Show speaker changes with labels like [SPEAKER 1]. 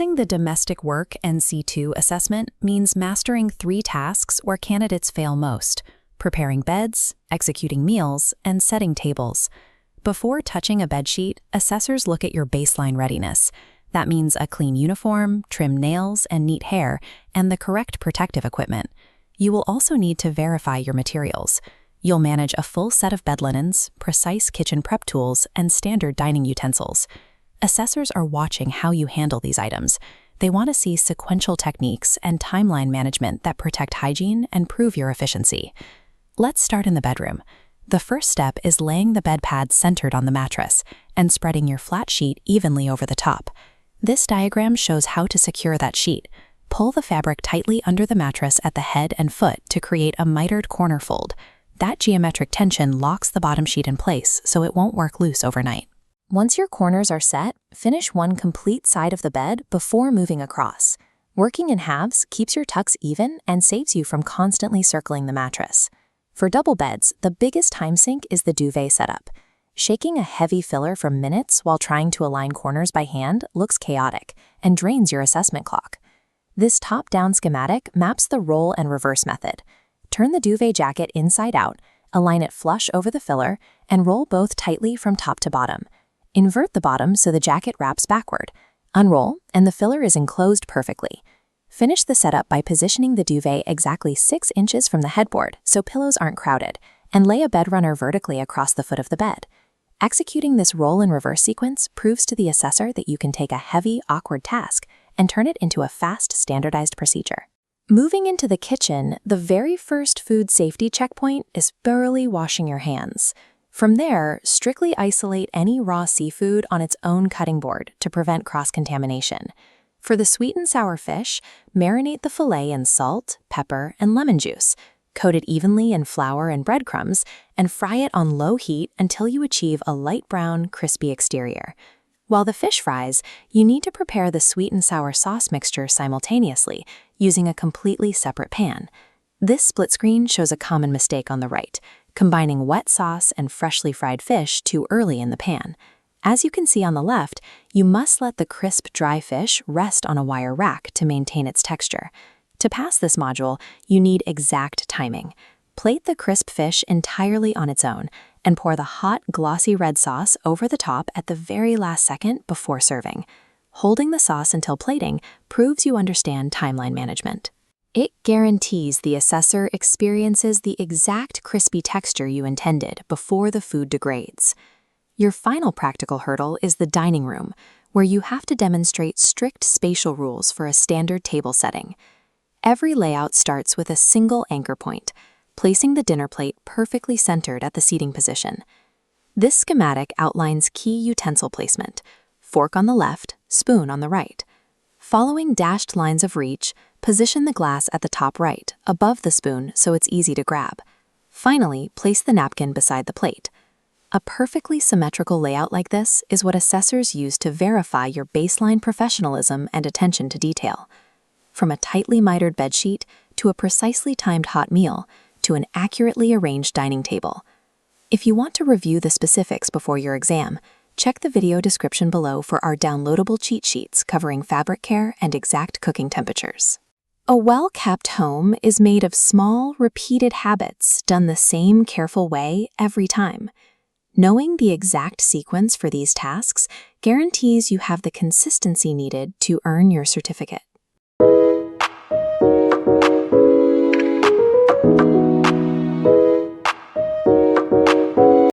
[SPEAKER 1] Passing the Domestic Work NC2 assessment means mastering 3 tasks where candidates fail most: preparing beds, executing meals, and setting tables. Before touching a bedsheet, assessors look at your baseline readiness. That means a clean uniform, trimmed nails, and neat hair, and the correct protective equipment. You will also need to verify your materials. You'll manage a full set of bed linens, precise kitchen prep tools, and standard dining utensils. Assessors are watching how you handle these items. They want to see sequential techniques and timeline management that protect hygiene and prove your efficiency. Let's start in the bedroom. The first step is laying the bed pad centered on the mattress and spreading your flat sheet evenly over the top. This diagram shows how to secure that sheet. Pull the fabric tightly under the mattress at the head and foot to create a mitered corner fold. That geometric tension locks the bottom sheet in place so it won't work loose overnight. Once your corners are set, finish one complete side of the bed before moving across. Working in halves keeps your tucks even and saves you from constantly circling the mattress. For double beds, the biggest time sink is the duvet setup. Shaking a heavy filler for minutes while trying to align corners by hand looks chaotic and drains your assessment clock. This top-down schematic maps the roll and reverse method. Turn the duvet jacket inside out, align it flush over the filler, and roll both tightly from top to bottom. Invert the bottom so the jacket wraps backward. Unroll, and the filler is enclosed perfectly. Finish the setup by positioning the duvet exactly 6 inches from the headboard so pillows aren't crowded, and lay a bed runner vertically across the foot of the bed. Executing this roll and reverse sequence proves to the assessor that you can take a heavy, awkward task and turn it into a fast, standardized procedure. Moving into the kitchen, the very first food safety checkpoint is thoroughly washing your hands. From there, strictly isolate any raw seafood on its own cutting board to prevent cross-contamination. For the sweet and sour fish, marinate the fillet in salt, pepper, and lemon juice. Coat it evenly in flour and breadcrumbs, and fry it on low heat until you achieve a light brown, crispy exterior. While the fish fries, you need to prepare the sweet and sour sauce mixture simultaneously, using a completely separate pan. This split screen shows a common mistake on the right, combining wet sauce and freshly fried fish too early in the pan. As you can see on the left, you must let the crisp, dry fish rest on a wire rack to maintain its texture. To pass this module, you need exact timing. Plate the crisp fish entirely on its own and pour the hot, glossy red sauce over the top at the very last second before serving. Holding the sauce until plating proves you understand timeline management. It guarantees the assessor experiences the exact crispy texture you intended before the food degrades. Your final practical hurdle is the dining room, where you have to demonstrate strict spatial rules for a standard table setting. Every layout starts with a single anchor point, placing the dinner plate perfectly centered at the seating position. This schematic outlines key utensil placement: fork on the left, spoon on the right. Following dashed lines of reach, position the glass at the top right, above the spoon so it's easy to grab. Finally, place the napkin beside the plate. A perfectly symmetrical layout like this is what assessors use to verify your baseline professionalism and attention to detail. From a tightly mitered bedsheet to a precisely timed hot meal to an accurately arranged dining table. If you want to review the specifics before your exam, check the video description below for our downloadable cheat sheets covering fabric care and exact cooking temperatures. A well-kept home is made of small, repeated habits done the same careful way every time. Knowing the exact sequence for these tasks guarantees you have the consistency needed to earn your certificate.